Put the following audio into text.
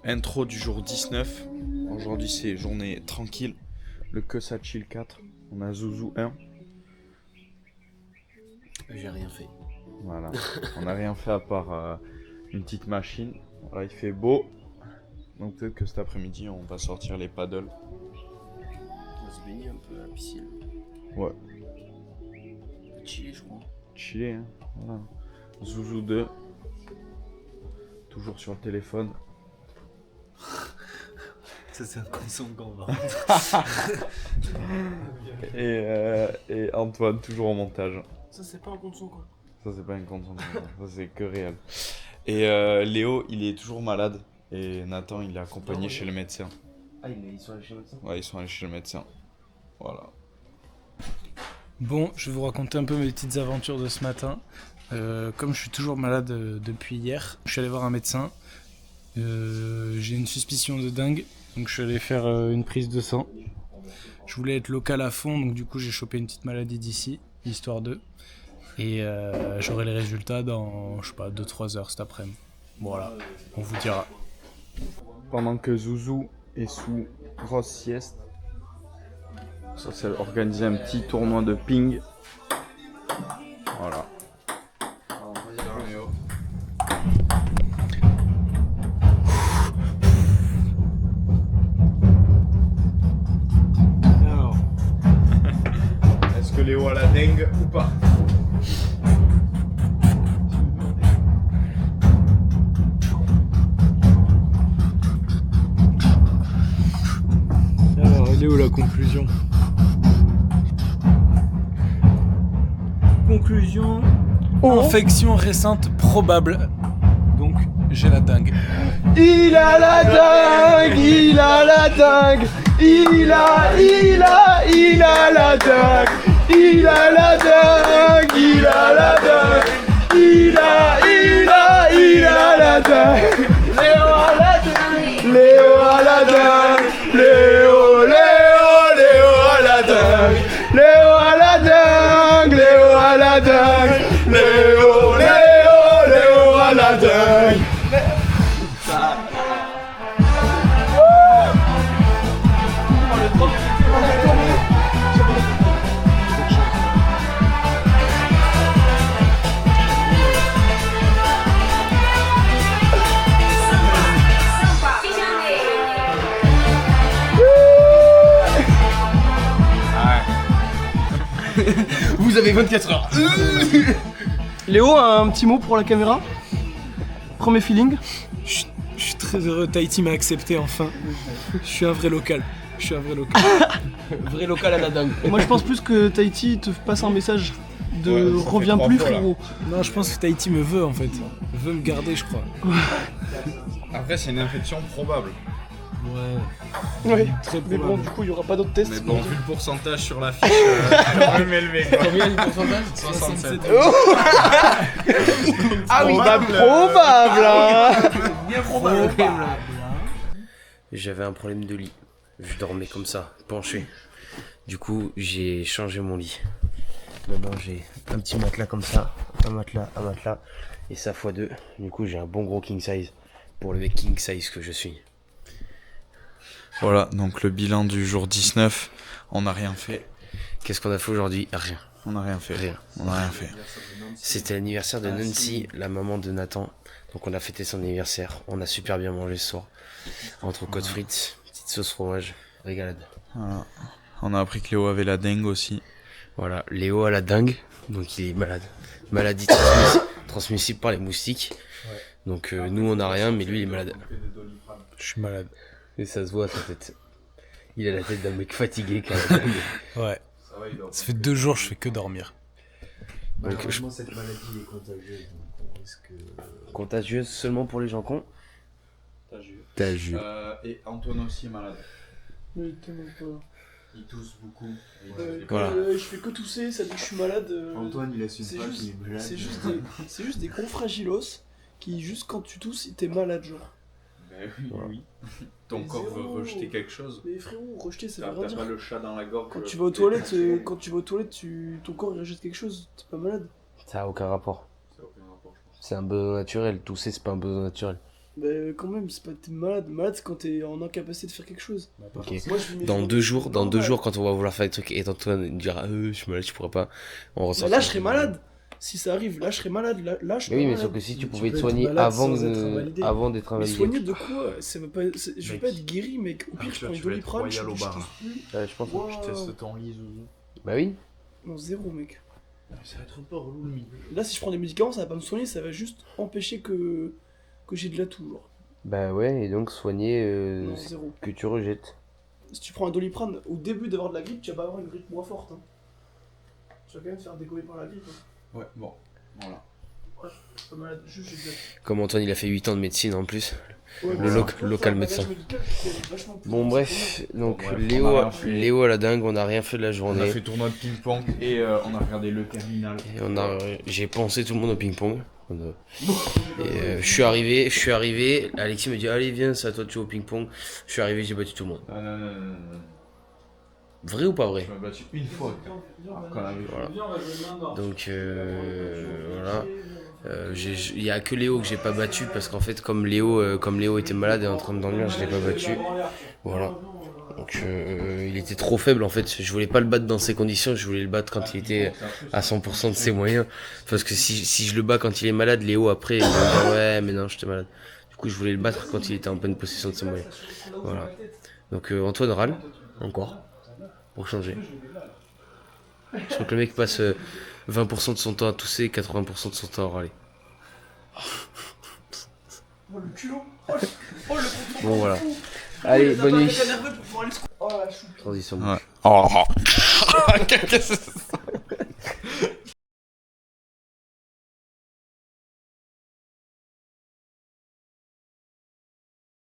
Intro du jour 19. Aujourd'hui c'est journée tranquille. Le Que ça chill 4. On a Zouzou 1. J'ai rien fait. Voilà. On n'a rien fait à part une petite machine. Là il fait beau. Donc peut-être que cet après-midi on va sortir les paddles. On va se baigner un peu à la piscine. Ouais. On va chiller, je crois. Chiller, hein. Voilà. Zouzou 2. Toujours sur le téléphone. Ça, c'est un consentant, Et Antoine toujours au montage. Ça, c'est pas un consentant, quoi. Ça c'est pas un consentement, ça c'est que réel. Et Léo il est toujours malade. Et Nathan il est accompagné chez le médecin. Ah, ils sont allés chez le médecin. Ouais, ils sont allés chez le médecin. Voilà. Bon, je vais vous raconter un peu mes petites aventures de ce matin. Comme je suis toujours malade depuis hier, je suis allé voir un médecin. J'ai une suspicion de dingue, donc je suis allé faire une prise de sang. Je voulais être local à fond, donc du coup j'ai chopé une petite maladie d'ici, histoire d'eux. Et j'aurai les résultats dans, je sais pas, 2-3 heures cet après-midi. Voilà, on vous dira. Pendant que Zouzou est sous grosse sieste, ça c'est organiser un petit tournoi de ping. Voilà. Alors, Est-ce que Léo a la dengue ou pas? elle est où la conclusion? Conclusion, infection récente probable. Donc, j'ai la dingue. Il a la dingue, il a la dingue, il a la dingue, il a la dingue, il a la dingue, il a la dingue, Léo a la dingue, Léo a la dingue, Léo a la dingue, Léo a la dingue, Léo a la dingue, Léo a la dingue. Vous avez 24 heures. Léo, un petit mot pour la caméra? Premier feeling? Je suis très heureux, Tahiti m'a accepté enfin. Je suis un vrai local. Vrai local à la dingue. Et moi je pense plus que Tahiti te passe un message de Ouais, ça fait reviens 3 plus fois, là. frérot. Non, je pense que Tahiti me veut en fait. Veut me garder, je crois. Après c'est une infection probable. Ouais. Ouais. Très Mais bon, probable. du coup il y aura pas d'autres tests. Mais bon, vu le pourcentage sur la fiche, quand même élevé quoi. Combien de pourcentage? 67. Ah oui, probable hein. Bien probable. J'avais un problème de lit. Je dormais comme ça, penché. Du coup, j'ai changé mon lit. Maintenant, j'ai un petit matelas comme ça, un matelas, et ça x2. Du coup, j'ai un bon gros king size pour le mec king size que je suis. Voilà, donc le bilan du jour 19, on n'a rien fait. Qu'est-ce qu'on a fait aujourd'hui? Rien. On n'a rien fait. Rien. On n'a rien fait. C'était l'anniversaire de Nancy, la maman de Nathan. Donc on a fêté son anniversaire. On a super bien mangé ce soir. Entrecôte frites, petite sauce fromage, régalade. Voilà. On a appris que Léo avait la dengue aussi. Voilà, Léo a la dingue, donc il est malade. Maladie transmissible par les moustiques. Donc nous on a rien, mais lui il est malade. Je suis malade. Et ça se voit à sa tête. Il a la tête d'un mec fatigué quand même. Ouais. Ça fait 2 jours, je fais que dormir. Donc, Cette maladie est contagieuse, donc on risque. contagieuse seulement pour les gens cons. T'as vu. Et Antoine aussi est malade. Mais tellement pas. Il tousse beaucoup. Voilà. Je fais que tousser, ça dit que je suis malade. Antoine, il assume c'est pas juste- qu'il est malade. c'est juste des cons fragilos qui, juste quand tu tousses, t'es malade, genre. Ben oui, Voilà. oui. Ton corps veut rejeter quelque chose. Mais frérot, rejeter, ça T'as veut rien t'as pas dire. le chat dans la gorge. Quand tu vas aux toilettes, ton corps il rejette quelque chose, t'es pas malade. Ça a aucun rapport. Ça a aucun rapport, je pense. C'est un besoin naturel. Tousser, c'est pas un besoin naturel. Bah, quand même, c'est pas t'es malade. Malade, c'est quand t'es en incapacité de faire quelque chose. Ok. Moi, je lui mets Dans genre- 2 jours, dans 2 normal. jours, quand on va vouloir faire des trucs et Antoine dira je suis malade, je pourrais pas. On Bah, ressort. là, je serais malade. Si ça arrive, là, je serais malade. Là, je suis Mais oui, pas mais malade. sauf que si tu Tu pouvais peux te être soigner malade avant, sans être invalidé. avant d'être Mais invalidé. soigner de quoi ça veut pas, je veux Mec. pas être guéri, mec. Au pire, je prends une Doliprane, je royal au touche bar. plus. Je pense. Wow. Je teste ton lit, Zouzou. Bah oui. Non, zéro, mec. Ça va être pas relou le milieu. Là, si je prends des médicaments, ça va pas me soigner, ça va juste empêcher que j'ai de l'atout, genre. Bah ouais, et donc soigner Non, zéro. que tu rejettes. Si tu prends un Doliprane au début d'avoir de la grippe, tu vas pas avoir une grippe moins forte. Hein. Tu vas quand même te faire décoller par la grippe. Hein. Ouais, bon. Voilà. Je suis pas malade, juste j'ai de la- Comme Antoine, il a fait 8 ans de médecine en plus. Ouais, Le mais local un médecin. bagage médical qui est vachement plus Bon important. bref, donc bref, Léo, on a rien fait. Léo à la dingue, on a rien fait de la On a journée. fait tournoi de ping-pong et on a regardé le terminal. Et j'ai pensé tout le monde au ping-pong. Et je suis arrivé, Alexis me dit allez viens, c'est à toi de jouer au ping-pong. Je suis arrivé, j'ai battu tout le monde. Non. Vrai ou pas vrai? Je m'ai battu une fois. Alors qu'on avait Voilà. Donc voilà. Il y a que Léo que j'ai pas battu parce qu'en fait comme Léo était malade et en train de dormir, je l'ai pas battu. Voilà. Donc il était trop faible en fait. Je voulais pas le battre dans ces conditions. Je voulais le battre quand il était à 100% de ses moyens. Parce que si je le bats quand il est malade, Léo après il va me dire ouais mais non j'étais malade. Du coup je voulais le battre quand il était en pleine possession de ses moyens. Voilà. Donc Antoine râle encore pour changer. Je crois que le mec passe 20% de son temps à tousser et 80% de son temps à râler. Oh le culot. Oh le Bon voilà. Allez, bonne nuit. Oh la choupe. Transition. Ouais. Oh.